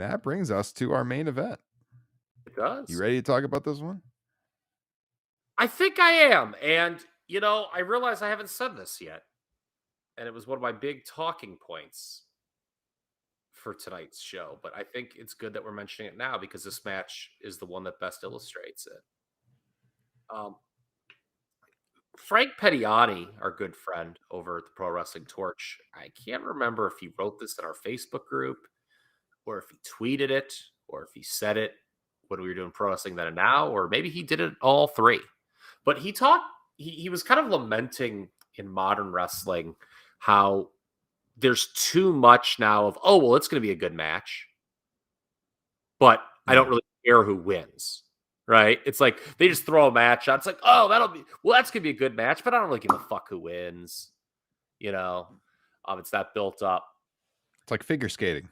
And that brings us to our main event. It You does. ready to talk about this one? I think I am. And, I realize I haven't said this yet. And it was one of my big talking points for tonight's show. But I think it's good that we're mentioning it now because this match is the one that best illustrates it. Um, Frank Pettiani, our good friend over at the Pro Wrestling Torch, I can't remember if he wrote this in our Facebook group or if he tweeted it or if he said it when we were doing Pro Wrestling Then and Now, or maybe he did it all three. But he was kind of lamenting in modern wrestling how there's too much now of, oh, well, it's going to be a good match, but I don't Yeah. really care who wins. Right? It's like they just throw a match out. It's like, oh, that's gonna be a good match, but I don't really give a fuck who wins. You know, it's that built up. It's like figure skating. I'll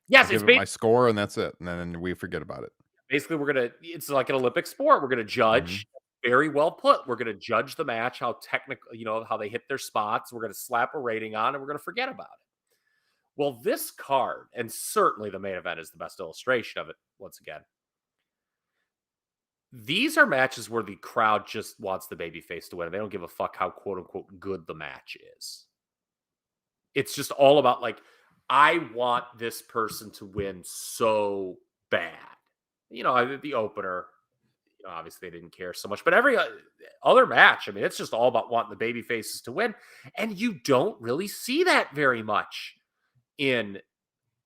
Yes, give it my score and that's it. And then we forget about it. basically it's like an Olympic sport. We're gonna Mhm. judge. Very well put. We're gonna judge the match, how technical, how they hit their spots. We're gonna slap a rating on, and we're gonna forget about it. Well, this card, and certainly the main event is the best illustration of it. Once again, these are matches where the crowd just wants the babyface to win. They don't give a fuck how quote unquote good the match is. It's just all about like, I want this person to win so bad. The opener, obviously they didn't care so much, but every other match, I mean, it's just all about wanting the baby faces to win. And you don't really see that very much in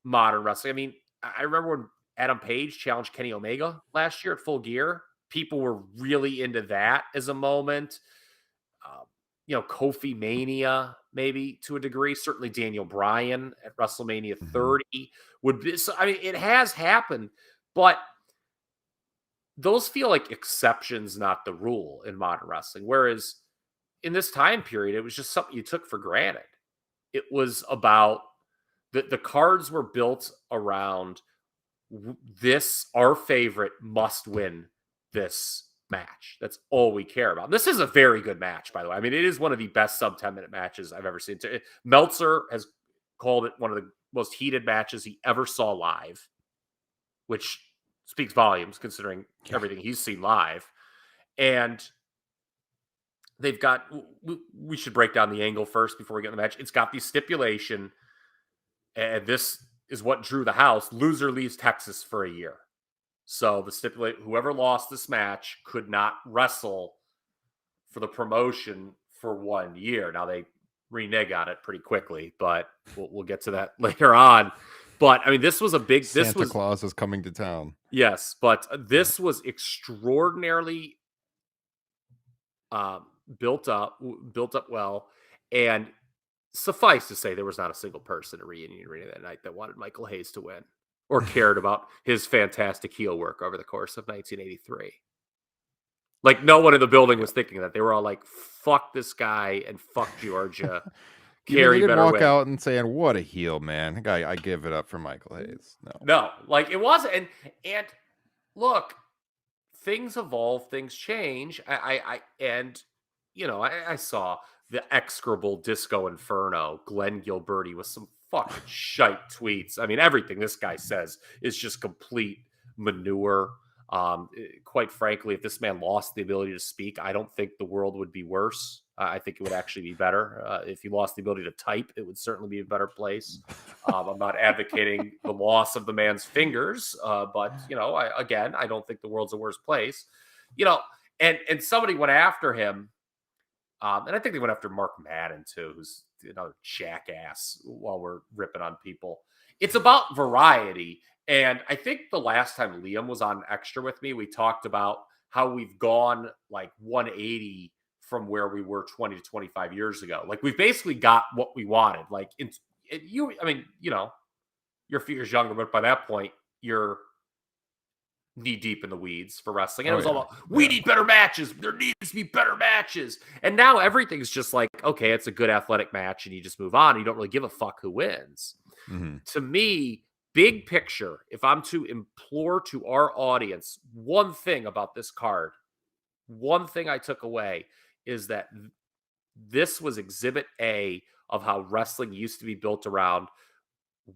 modern wrestling. I mean, I remember when Adam Page challenged Kenny Omega last year at Full Gear. People were really into that as a moment. Um, Kofi Mania, maybe to a degree. Certainly Daniel Bryan at WrestleMania Mhm. 30 would be. So, I mean, it has happened, but those feel like exceptions, not the rule in modern wrestling. Whereas in this time period, it was just something you took for granted. It was about the cards were built around this, our favorite must win this match. That's all we care about. This is a very good match, by the way. I mean, it is one of the best sub 10-minute matches I've ever seen. Meltzer has called it one of the most heated matches he ever saw live, which speaks volumes considering Yeah. everything he's seen live. And they've got, we should break down the angle first before we get in the match. It's got the stipulation, and this is what drew the house. Loser leaves Texas for a year. So the stipulate whoever lost this match could not wrestle for the promotion for 1 year. Now they renege on it pretty quickly, but we'll get to that later on. But I mean, this was Santa Claus is coming to town. yes, but this was extraordinarily um, built up well, and suffice to say, there was not a single person at Reunion Arena that night that wanted Michael Hayes to win or cared about his fantastic heel work over the course of 1983. Like, no one in the building was thinking that. They were all like, fuck this guy and fuck Georgia. You mean they Kerry didn't better walk win. out and saying, "What a heel, man." I give it up for Michael Hayes. No. No, like it wasn't. And look, things evolve, things change. I saw the execrable Disco Inferno, Glenn Gilberti, with some fucking shite tweets. I mean, everything this guy says is just complete manure. Quite frankly, if this man lost the ability to speak, I don't think the world would be worse. I think it would actually be better. If he lost the ability to type, it would certainly be a better place. I'm not advocating the loss of the man's fingers, but I don't think the world's a worse place. You know, and somebody went after him, and I think they went after Mark Madden too, who's another jackass. While we're ripping on people, it's about variety. And I think the last time Liam was on Extra with me, we talked about how we've gone like 180 from where we were 20 to 25 years ago. Like we've basically got what we wanted. Like I mean, you're a few years younger, but by that point, you're knee deep in the weeds for wrestling. And it Oh was all yeah. about, we Yeah. need better matches. There needs to be better matches. And now everything's just like, okay, it's a good athletic match and you just move on. You don't really give a fuck who wins. Mhm. To me, big picture, if I'm to implore to our audience one thing about this card, one thing I took away is that this was exhibit A of how wrestling used to be built around.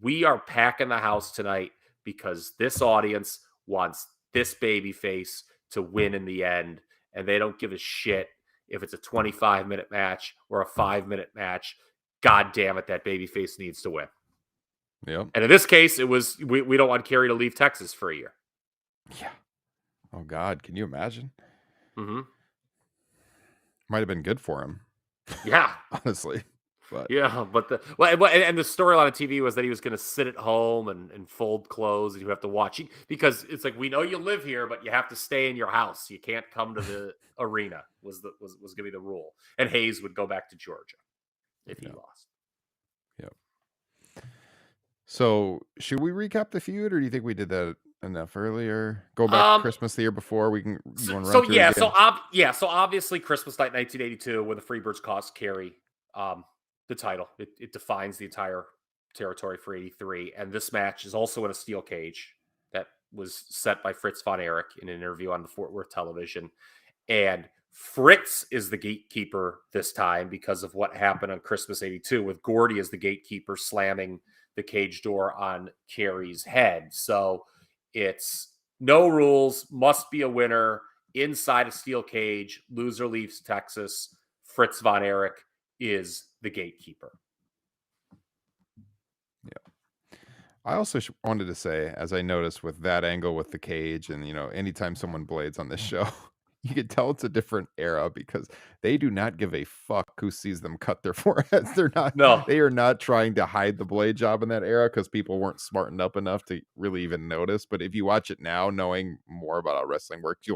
We are packing the house tonight because this audience wants this babyface to win in the end, and they don't give a shit if it's a 25-minute match or a 5-minute match. God damn it, that babyface needs to win. Yep. And in this case, it was we don't want Kerry to leave Texas for a year. Yeah. Oh God, can you imagine? Mm-hmm. Might have been good for him, Yeah. honestly. But Yeah, but and the storyline on TV was that he was going to sit at home and fold clothes, and you have to watch because it's like, we know you live here, but you have to stay in your house. You can't come to the arena. Was going to be the rule, and Hayes would go back to Georgia if he yeah, lost. yeah. So should we recap the feud, or do you think we did that enough earlier? Go back to Um, Christmas the year before. You want to run so through it yeah, again? so obviously Christmas night 1982, when the Freebirds cost Kerry the title. It defines the entire territory for 83, and this match is also in a steel cage that was set by Fritz Von Erich in an interview on the Fort Worth television. And Fritz is the gatekeeper this time because of what happened on Christmas 82, with Gordy as the gatekeeper slamming the cage door on Kerry's head. So it's no rules, must be a winner inside a steel cage. Loser leaves Texas. Fritz Von Erich is the gatekeeper. Yeah. I also wanted to say, as I noticed with that angle with the cage, and anytime someone blades on this show, you can tell it's a different era because they do not give a fuck who sees them cut their foreheads. No. They are not trying to hide the blade job in that era because people weren't smartened up enough to really even notice. But if you watch it now, knowing more about how wrestling works,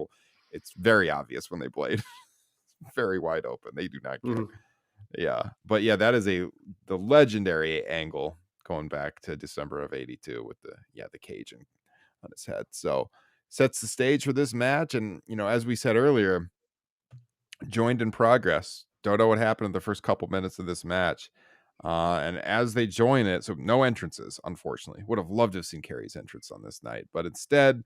it's very obvious when they blade. Very wide open. They do not care. Mhm. Yeah. But yeah, that is the legendary angle going back to December of 82 with the cage on his head. So sets the stage for this match. And, as we said earlier, joined in progress. Don't know what happened in the first couple minutes of this match. And as they join it, so no entrances, unfortunately. Would have loved to have seen Kerry's entrance on this night. But instead,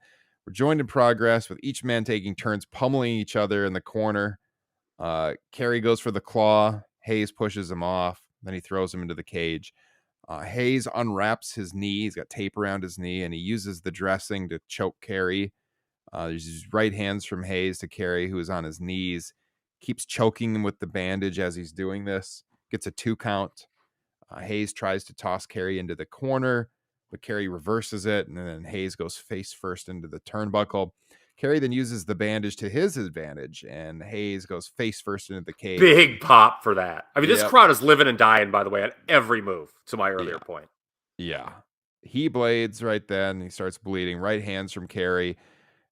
we're joined in progress with each man taking turns pummeling each other in the corner. Kerry goes for the claw. Hayes pushes him off. Then he throws him into the cage. Hayes unwraps his knee. He's got tape around his knee, and he uses the dressing to choke Kerry. There's these right hands from Hayes to Kerry, who is on his knees. Keeps choking him with the bandage as he's doing this. Gets a 2 count. Hayes tries to toss Kerry into the corner, but Kerry reverses it, and then Hayes goes face first into the turnbuckle. Kerry then uses the bandage to his advantage, and Hayes goes face first into the cage. Big pop for that. I mean, this Yep. crowd is living and dying, by the way, at every move, to my earlier point. Yeah. He blades right then. He starts bleeding. Right hands from Kerry.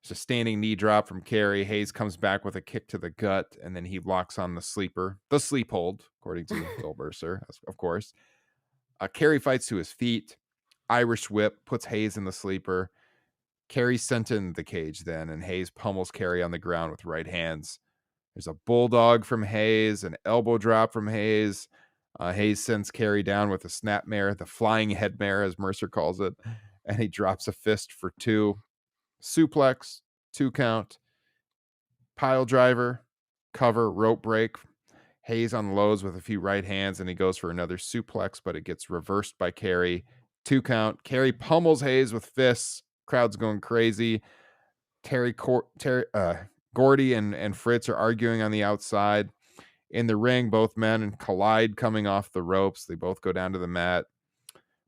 It's a standing knee drop from Kerry. Hayes comes back with a kick to the gut, and then he locks on the sleeper, the sleep hold, according to Bill Mercer, of course. Kerry fights to his feet. Irish whip puts Hayes in the sleeper. Kerry's sent in the cage then, and Hayes pummels Kerry on the ground with right hands. There's a bulldog from Hayes, an elbow drop from Hayes. Hayes sends Kerry down with a snapmare, the flying headmare, as Mercer calls it, and he drops a fist for 2. Suplex, 2 count. Pile driver, cover, rope break. Hayes unloads with a few right hands, and he goes for another suplex, but it gets reversed by Kerry. 2 count. Kerry pummels Hayes with fists. Crowd's going crazy. Gordy and Fritz are arguing on the outside. In the ring, both men collide coming off the ropes. They both go down to the mat.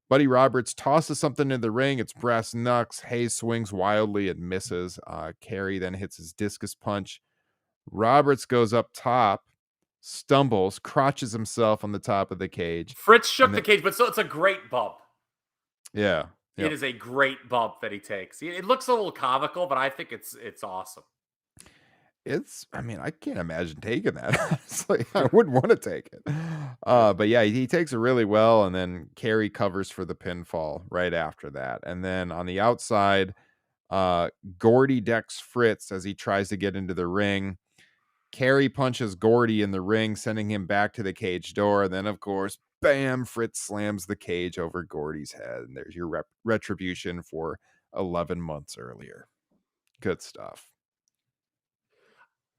Buddy Roberts tosses something in the ring. It's brass knucks. Hayes swings wildly and misses. Kerry then hits his discus punch. Roberts goes up top, stumbles, crotches himself on the top of the cage. Fritz shook the cage, but still, it's a great bump. Yeah. Yep. It is a great bump that he takes. It looks a little comical, but I think it's awesome. I can't imagine taking that. Honestly, I wouldn't want to take it. But yeah, he takes it really well, and then Kerry covers for the pinfall right after that. And then on the outside, Gordy decks Fritz as he tries to get into the ring. Kerry punches Gordy in the ring, sending him back to the cage door. And then, of course, bam, Fritz slams the cage over Gordy's head. And there's your retribution for 11 months earlier. Good stuff.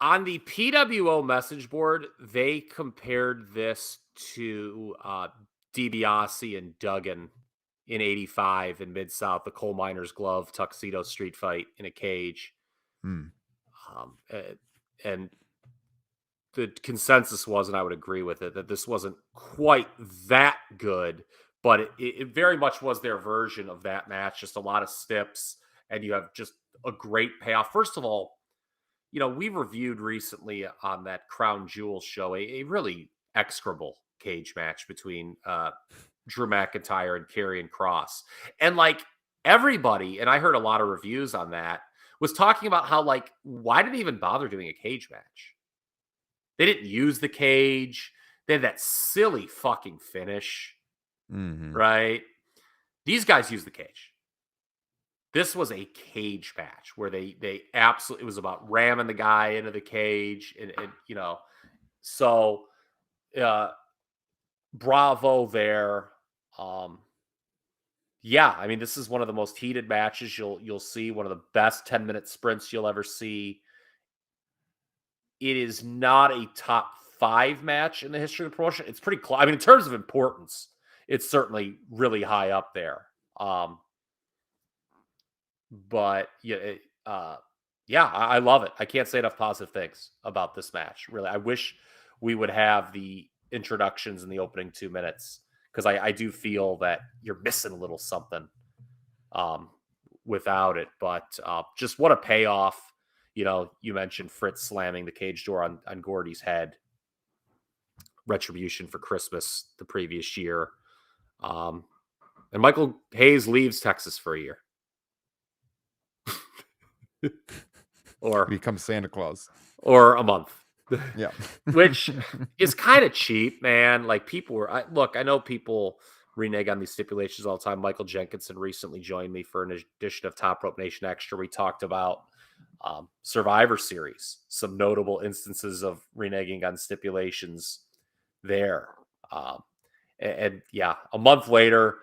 On the PWO message board, they compared this to DiBiase and Duggan in '85 in Mid-South, the coal miner's glove tuxedo street fight in a cage. Hmm. And the consensus was, and I would agree with it, that this wasn't quite that good, but it very much was their version of that match. Just a lot of stips, and you have just a great payoff. First of all, we reviewed recently on that Crown Jewel show a really execrable cage match between Drew McIntyre and Karrion Kross. And like everybody, and I heard a lot of reviews on that, was talking about how, like, why did they even bother doing a cage match? They didn't use the cage. They had that silly fucking finish, Hmm. right? These guys use the cage. This was a cage match where they absolutely, it was about ramming the guy into the cage, and so uh bravo there. Um yeah, I mean, this is one of the most heated matches you'll see, one of the best 10-minute sprints you'll ever see. It is not a top 5 match in the history of the promotion. It's pretty close. I mean, in terms of importance, it's certainly really high up there. But yeah, yeah, I love it. I can't say enough positive things about this match. Really, I wish we would have the introductions in the opening 2 minutes, because I do feel that you're missing a little something um, without it. But just what a payoff. You mentioned Fritz slamming the cage door on Gordy's head. Retribution for Christmas the previous year. Um, and Michael Hayes leaves Texas for a year. or Becomes Santa Claus. or a month. Yeah. Which is kind of cheap, man. Like, people were, I know people renege on these stipulations all the time. Michael Jenkinson recently joined me for an edition of Top Rope Nation Extra. We talked about Survivor Series, some notable instances of reneging on stipulations there. And yeah, a month later,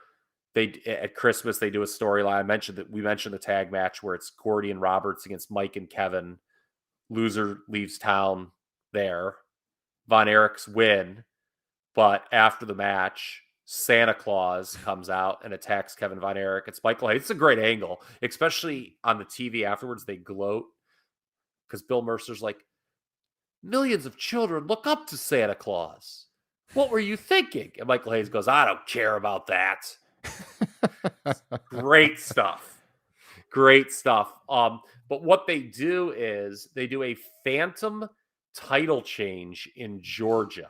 at Christmas they do a storyline. We mentioned the tag match where it's Gordy and Roberts against Mike and Kevin. Loser leaves town there. Von Erich's win, but after the match, Santa Claus comes out and attacks Kevin Von Erich. It's Michael Hayes. It's a great angle, especially on the TV afterwards. They gloat because Bill Mercer's like, millions of children look up to Santa Claus. What were you thinking? And Michael Hayes goes, I don't care about that. Great stuff. Great stuff. But what they do is they do a phantom title change in Georgia.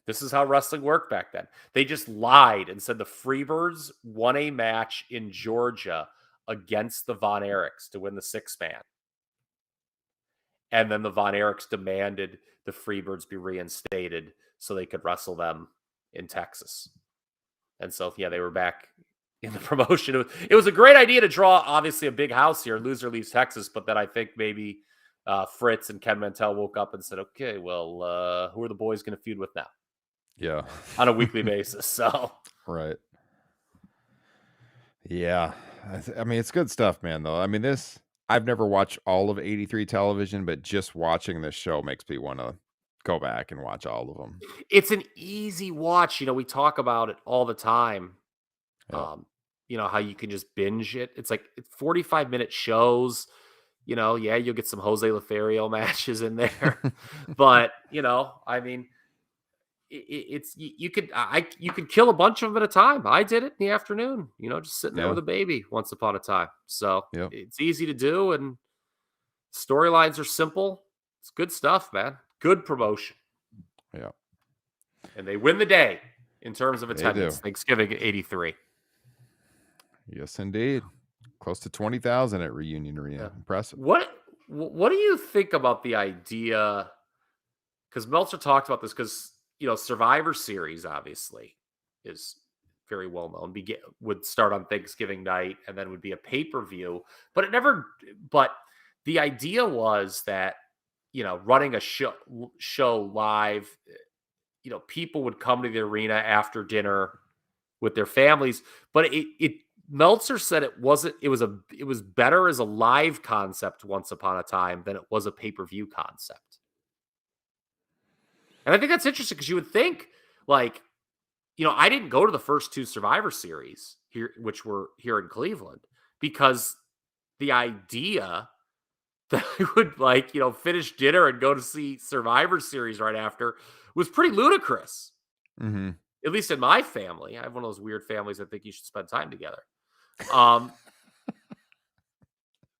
This is how wrestling worked back then. They just lied and said the Freebirds won a match in Georgia against the Von Erichs to win the 6-man. And then the Von Erichs demanded the Freebirds be reinstated so they could wrestle them in Texas. And so, yeah, they were back in the promotion. It was a great idea to draw, obviously, a big house here. Loser leaves Texas. But then I think maybe Fritz and Ken Mantell woke up and said, okay, well, who are the boys going to feud with now? Yeah. On a weekly basis. So, Right. Yeah. I mean, it's good stuff, man, though. I mean, I've never watched all of 83 television, but just watching this show makes me want to go back and watch all of them. it's an easy watch. We talk about it all the time. Yeah. How you can just binge it. It's like 45-minute shows. Yeah, you'll get some Jose Lothario matches in there. But, I mean, it's you could kill a bunch of them at a time. I did it in the afternoon, just sitting there Yeah. with a baby once upon a time. So Yep. it's easy to do, and storylines are simple. It's good stuff, man. Good promotion. Yeah. And they win the day in terms of They attendance. do. Thanksgiving at 83. Yes, indeed. Close to 20,000 at Reunion Arena. Yeah. Impressive. What do you think about the idea? Because Meltzer talked about this, because Survivor Series obviously is very well known. Would start on Thanksgiving night and then would be a pay-per-view, but But the idea was that running a show live, people would come to the arena after dinner with their families, but it Meltzer said it wasn't. It was better as a live concept once upon a time than it was a pay-per-view concept. And I think that's interesting, because you would think, like, I didn't go to the first 2 Survivor Series here, which were here in Cleveland, because the idea that I would, like, finish dinner and go to see Survivor Series right after was pretty ludicrous. Mhm. At least in my family. I have one of those weird families that think you should spend time together. Um,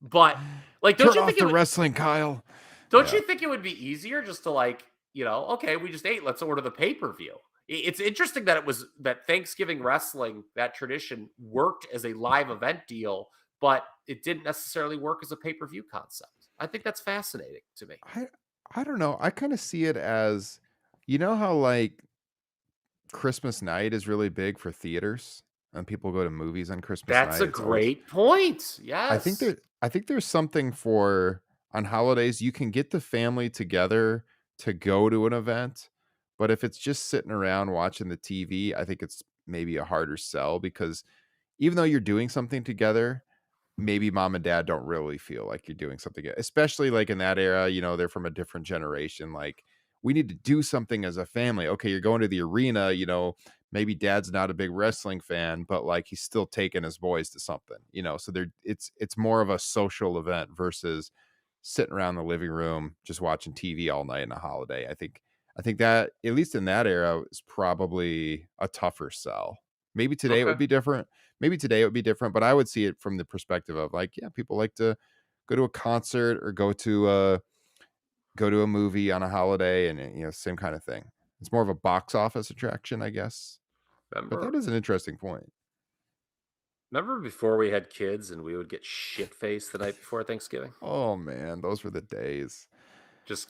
but, like, Turn off the wrestling, Kyle. don't Yeah. you think it would be easier just to, like, okay, we just ate, let's order the pay-per-view. It's interesting that that Thanksgiving wrestling, that tradition worked as a live event deal, but it didn't necessarily work as a pay-per-view concept. I think that's fascinating to me. I I don't know. I kinda see it as, you know how, like, Christmas night is really big for theaters, and people go to movies on Christmas That's night. a It's always great point. Yes. I think there's something for on holidays, you can get the family together to go to an event, but if it's just sitting around watching the TV, I think it's maybe a harder sell because even though you're doing something together, maybe mom and dad don't really feel like you're doing something, especially like in that era, they're from a different generation. Like, we need to do something as a family. Okay, you're going to the arena, maybe dad's not a big wrestling fan, but like he's still taking his boys to something, so it's more of a social event versus sitting around the living room just watching TV all night in a holiday. I think that at least in that era is probably a tougher sell. Maybe today it Okay. would be different. Maybe today it would be different, but I would see it from the perspective of like, yeah, people like to go to a concert or go to a movie on a holiday, and same kind of thing. It's more of a box office attraction, I guess. But that Remember is an interesting point. remember before we had kids and we would get shit faced the night before Thanksgiving? Oh man, those were the days. Just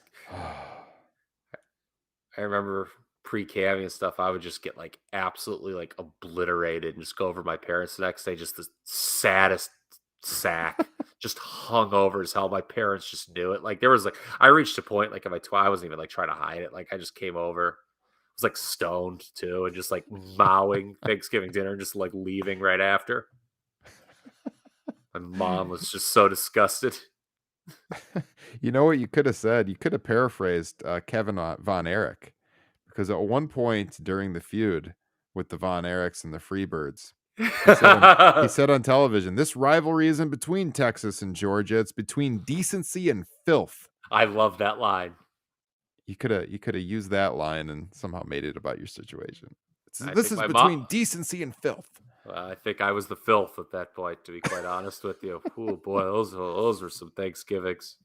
I remember pre-camming and stuff, I would just get, like, absolutely, like, obliterated and just go over to my parents the next day, just the saddest sack, just hungover as hell. My parents just knew it. Like, there was, like, I reached a point, like, in my I wasn't even, like, trying to hide it. Like, I just came over. I was, like, stoned too and just, like, mowing Thanksgiving dinner and just, like, leaving right after. My mom was just so disgusted. You know what you could have said? You could have paraphrased Kevin Von Erich, because at one point during the feud with the Von Erichs and the Freebirds, he said on television, "This rivalry isn't between Texas and Georgia; it's between decency and filth." I love that line. You could have used that line and somehow made it about your situation. I This think is my mom between decency and filth. I think I was the filth at that point, to be quite honest with you. Oh boy, those were some Thanksgivings.